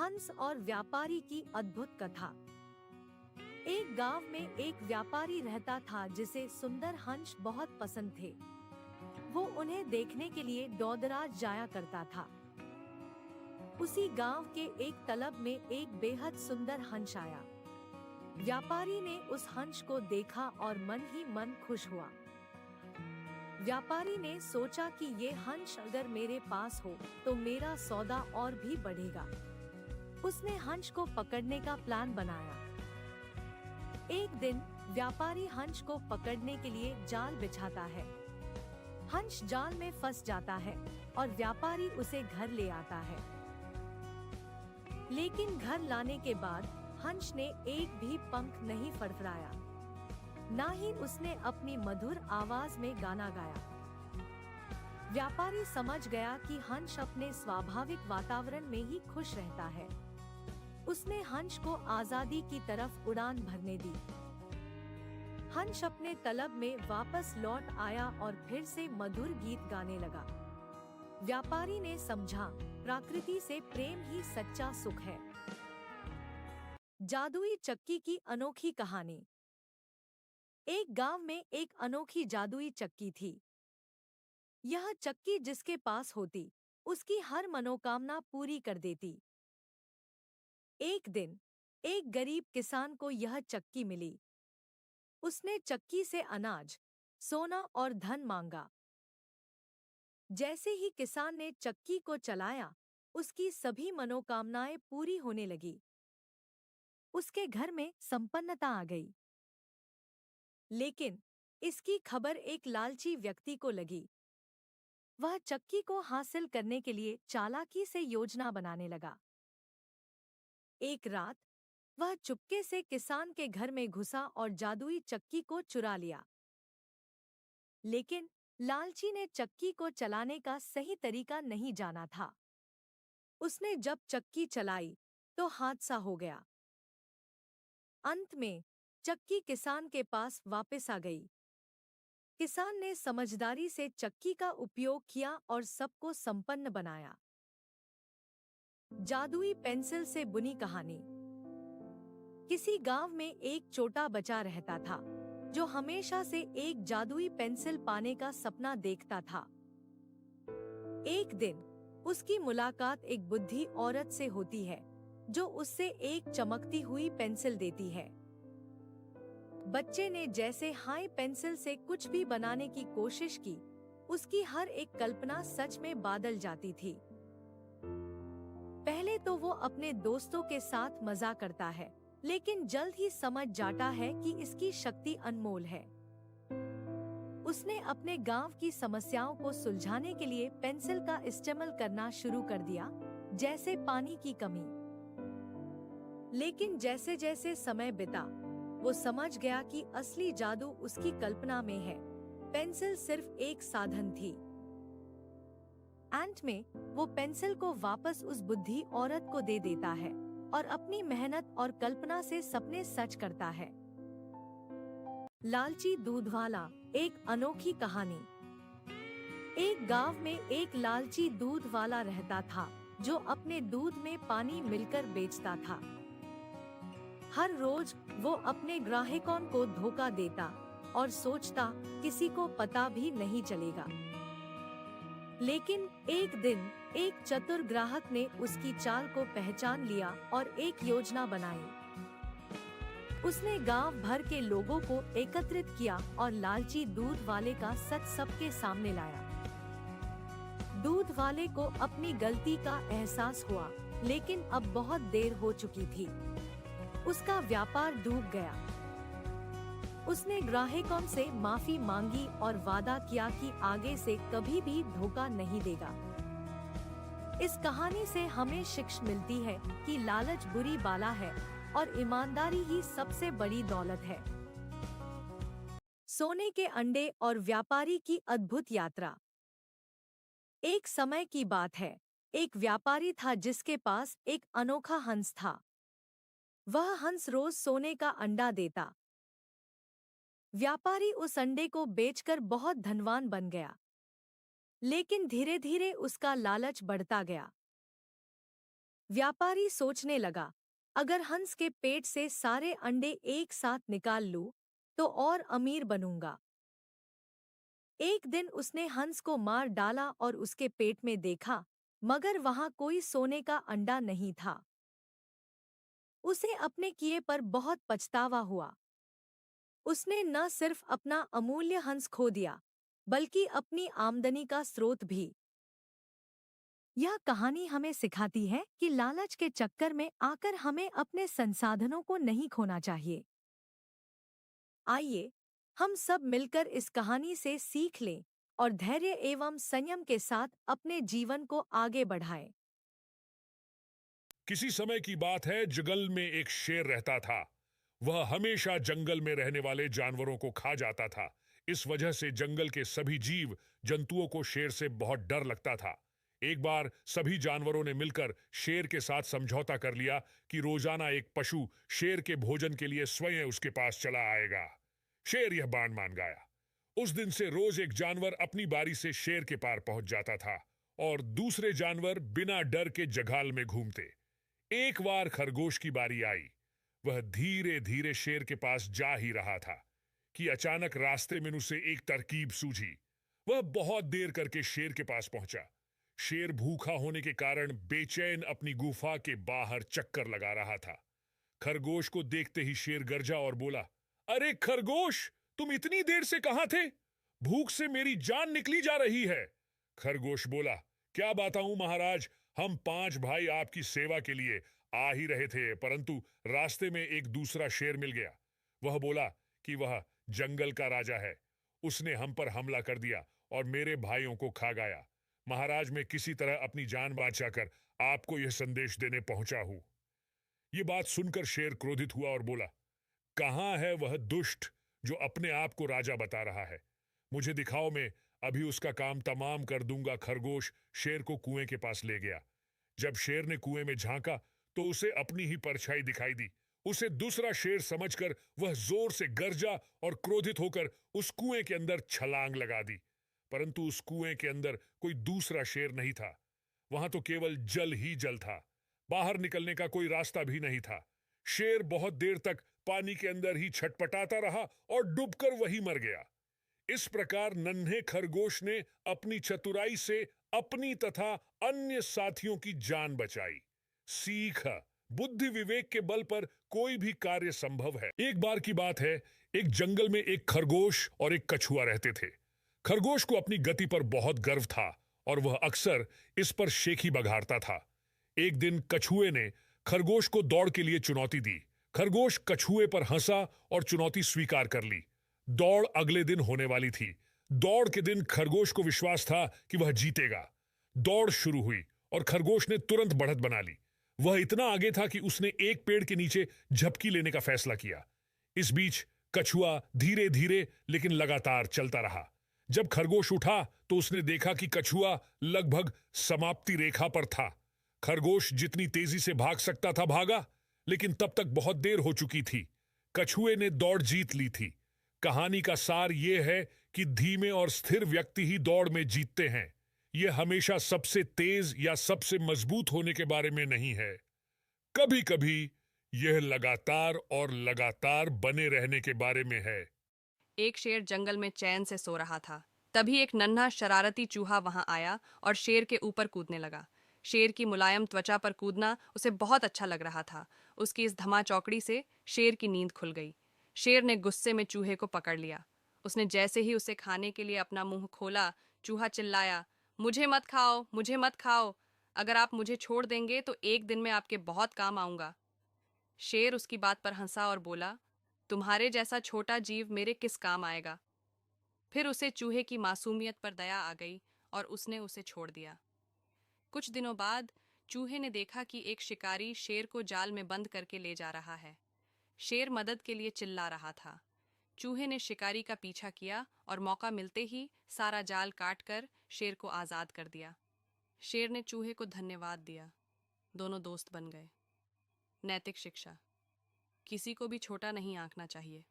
हंस और व्यापारी की अद्भुत कथा। एक गांव में एक व्यापारी रहता था जिसे सुंदर हंस बहुत पसंद थे। वो उन्हें देखने के लिए दौदराज जाया करता था। उसी गांव के एक तालाब में एक बेहद सुंदर हंस आया। व्यापारी ने उस हंस को देखा और मन ही मन खुश हुआ। व्यापारी ने सोचा कि ये हंस अगर मेरे पास हो तो मेरा सौदा और भी बढ़ेगा। उसने हंस को पकड़ने का प्लान बनाया। एक दिन व्यापारी हंस को पकड़ने के लिए जाल बिछाता है। हंस जाल में फंस जाता है और व्यापारी उसे घर ले आता है। लेकिन घर लाने के बाद हंस ने एक भी पंख नहीं फड़फड़ाया, ना ही उसने अपनी मधुर आवाज में गाना गाया। व्यापारी समझ गया कि हंस अपने स्वाभाविक वातावरण में ही खुश रहता है। उसने हंस को आजादी की तरफ उड़ान भरने दी। हंस अपने तालाब में वापस लौट आया और फिर से मधुर गीत गाने लगा। व्यापारी ने समझा, प्रकृति से प्रेम ही सच्चा सुख है। जादुई चक्की की अनोखी कहानी। एक गांव में एक अनोखी जादुई चक्की थी। यह चक्की जिसके पास होती, उसकी हर मनोकामना पूरी कर देती। एक दिन एक गरीब किसान को यह चक्की मिली। उसने चक्की से अनाज, सोना और धन मांगा। जैसे ही किसान ने चक्की को चलाया, उसकी सभी मनोकामनाएं पूरी होने लगी। उसके घर में संपन्नता आ गई। लेकिन इसकी खबर एक लालची व्यक्ति को लगी। वह चक्की को हासिल करने के लिए चालाकी से योजना बनाने लगा। एक रात वह चुपके से किसान के घर में घुसा और जादुई चक्की को चुरा लिया। लेकिन लालची ने चक्की को चलाने का सही तरीका नहीं जाना था। उसने जब चक्की चलाई तो हादसा हो गया। अंत में चक्की किसान के पास वापस आ गई। किसान ने समझदारी से चक्की का उपयोग किया और सबको संपन्न बनाया। जादुई पेंसिल से बुनी कहानी। किसी गांव में एक छोटा बच्चा रहता था जो हमेशा से एक जादुई पेंसिल पाने का सपना देखता था। एक दिन उसकी मुलाकात एक बुद्धि औरत से होती है जो उससे एक चमकती हुई पेंसिल देती है। बच्चे ने जैसे हाई पेंसिल से कुछ भी बनाने की कोशिश की, उसकी हर एक कल्पना सच में बदल जाती थी। पहले तो वो अपने दोस्तों के साथ मजा करता है, लेकिन जल्द ही समझ जाता है कि इसकी शक्ति अनमोल है। उसने अपने गांव की समस्याओं को सुलझाने के लिए पेंसिल का इस्तेमाल करना शुरू कर दिया, जैसे पानी की कमी। लेकिन जैसे जैसे समय बीता, वो समझ गया कि असली जादू उसकी कल्पना में है। पेंसिल सिर्फ एक साधन थी। अंत में वो पेंसिल को वापस उस बुद्धि औरत को दे देता है और अपनी मेहनत और कल्पना से सपने सच करता है। लालची दूध वाला, एक अनोखी कहानी। एक गांव में एक लालची दूध वाला रहता था जो अपने दूध में पानी मिलकर बेचता था। हर रोज वो अपने ग्राहकों को धोखा देता और सोचता किसी को पता भी नहीं चलेगा। लेकिन एक दिन एक चतुर ग्राहक ने उसकी चाल को पहचान लिया और एक योजना बनाई। उसने गांव भर के लोगों को एकत्रित किया और लालची दूध वाले का सच सबके सामने लाया। दूध वाले को अपनी गलती का एहसास हुआ, लेकिन अब बहुत देर हो चुकी थी। उसका व्यापार डूब गया। उसने ग्राहकों से माफी मांगी और वादा किया कि आगे से कभी भी धोखा नहीं देगा। इस कहानी से हमें शिक्षा मिलती है कि लालच बुरी बाला है और ईमानदारी ही सबसे बड़ी दौलत है। सोने के अंडे और व्यापारी की अद्भुत यात्रा। एक समय की बात है, एक व्यापारी था जिसके पास एक अनोखा हंस था। वह हंस रोज सोने का अंडा देता। व्यापारी उस अंडे को बेचकर बहुत धनवान बन गया। लेकिन धीरे धीरे उसका लालच बढ़ता गया। व्यापारी सोचने लगा, अगर हंस के पेट से सारे अंडे एक साथ निकाल लूं, तो और अमीर बनूंगा। एक दिन उसने हंस को मार डाला और उसके पेट में देखा, मगर वहां कोई सोने का अंडा नहीं था। उसे अपने किए पर बहुत पछतावा हुआ। उसने न सिर्फ अपना अमूल्य हंस खो दिया, बल्कि अपनी आमदनी का स्रोत भी। यह कहानी हमें सिखाती है कि लालच के चक्कर में आकर हमें अपने संसाधनों को नहीं खोना चाहिए। आइए, हम सब मिलकर इस कहानी से सीख लें और धैर्य एवं संयम के साथ अपने जीवन को आगे बढ़ाएं। किसी समय की बात है, जंगल में एक शेर रहता था। वह हमेशा जंगल में रहने वाले जानवरों को खा जाता था। इस वजह से जंगल के सभी जीव जंतुओं को शेर से बहुत डर लगता था। एक बार सभी जानवरों ने मिलकर शेर के साथ समझौता कर लिया कि रोजाना एक पशु शेर के भोजन के लिए स्वयं उसके पास चला आएगा। शेर यह बात मान गया। उस दिन से रोज एक जानवर अपनी बारी से शेर के पार पहुंच जाता था और दूसरे जानवर बिना डर के जंगल में घूमते। एक बार खरगोश की बारी आई। वह धीरे धीरे शेर के पास जा ही रहा था कि अचानक रास्ते में उसे एक तरकीब सूझी। वह बहुत देर करके शेर के पास पहुंचा। शेर भूखा होने के कारण बेचैन अपनी गुफा के बाहर चक्कर लगा रहा था। खरगोश को देखते ही शेर गरजा और बोला, अरे खरगोश, तुम इतनी देर से कहां थे? भूख से मेरी जान निकली जा रही है। खरगोश बोला, क्या बताऊं महाराज, हम 5 भाई आपकी सेवा के लिए आ ही रहे थे, परंतु रास्ते में एक दूसरा शेर मिल गया। वह बोला कि वह जंगल का राजा है। उसने हम पर हमला कर दिया और मेरे भाइयों को खा गया। महाराज, मैं किसी तरह अपनी जान बचाकर आपको यह संदेश देने पहुंचा हूं। यह बात सुनकर शेर क्रोधित हुआ और बोला, कहां है वह दुष्ट जो अपने आप को राजा बता रहा है? मुझे दिखाओ, मैं अभी उसका काम तमाम कर दूंगा। खरगोश शेर को कुएं के पास ले गया। जब शेर ने कुएं में झांका तो उसे अपनी ही परछाई दिखाई दी। उसे दूसरा शेर समझकर वह जोर से गरजा और क्रोधित होकर उस कुएं के अंदर छलांग लगा दी। परंतु उस कुएं के अंदर कोई दूसरा शेर नहीं था। वहां तो केवल जल ही जल था। बाहर निकलने का कोई रास्ता भी नहीं था। शेर बहुत देर तक पानी के अंदर ही छटपटाता रहा और डूबकर वही मर गया। इस प्रकार नन्हे खरगोश ने अपनी चतुराई से अपनी तथा अन्य साथियों की जान बचाई। सीख, बुद्धि विवेक के बल पर कोई भी कार्य संभव है। एक बार की बात है, एक जंगल में एक खरगोश और एक कछुआ रहते थे। खरगोश को अपनी गति पर बहुत गर्व था और वह अक्सर इस पर शेखी बघारता था। एक दिन कछुए ने खरगोश को दौड़ के लिए चुनौती दी। खरगोश कछुए पर हंसा और चुनौती स्वीकार कर ली। दौड़ अगले दिन होने वाली थी। दौड़ के दिन खरगोश को विश्वास था कि वह जीतेगा। दौड़ शुरू हुई और खरगोश ने तुरंत बढ़त बना ली। वह इतना आगे था कि उसने एक पेड़ के नीचे झपकी लेने का फैसला किया। इस बीच कछुआ धीरे धीरे लेकिन लगातार चलता रहा। जब खरगोश उठा तो उसने देखा कि कछुआ लगभग समाप्ति रेखा पर था। खरगोश जितनी तेजी से भाग सकता था भागा, लेकिन तब तक बहुत देर हो चुकी थी। कछुए ने दौड़ जीत ली थी। कहानी का सार यह है कि धीमे और स्थिर व्यक्ति ही दौड़ में जीतते हैं। यह हमेशा सबसे तेज या सबसे मजबूत होने के बारे में नहीं है। कभी कभी यह लगातार और लगातार बने रहने के बारे में है। एक शेर जंगल में चैन से सो रहा था। तभी एक नन्हा शरारती चूहा वहां आया और शेर के ऊपर कूदने लगा। शेर की मुलायम त्वचा पर कूदना उसे बहुत अच्छा लग रहा था। उसकी इस धमाचौकड़ी से शेर की नींद खुल गई। शेर ने गुस्से में चूहे को पकड़ लिया। उसने जैसे ही उसे खाने के लिए अपना मुंह खोला, चूहा चिल्लाया, मुझे मत खाओ, मुझे मत खाओ। अगर आप मुझे छोड़ देंगे तो एक दिन में आपके बहुत काम आऊंगा। शेर उसकी बात पर हंसा और बोला, तुम्हारे जैसा छोटा जीव मेरे किस काम आएगा। फिर उसे चूहे की मासूमियत पर दया आ गई और उसने उसे छोड़ दिया। कुछ दिनों बाद चूहे ने देखा कि एक शिकारी शेर को जाल में बंद करके ले जा रहा है। शेर मदद के लिए चिल्ला रहा था। चूहे ने शिकारी का पीछा किया और मौका मिलते ही सारा जाल काटकर शेर को आजाद कर दिया। शेर ने चूहे को धन्यवाद दिया। दोनों दोस्त बन गए। नैतिक शिक्षा, किसी को भी छोटा नहीं आंकना चाहिए।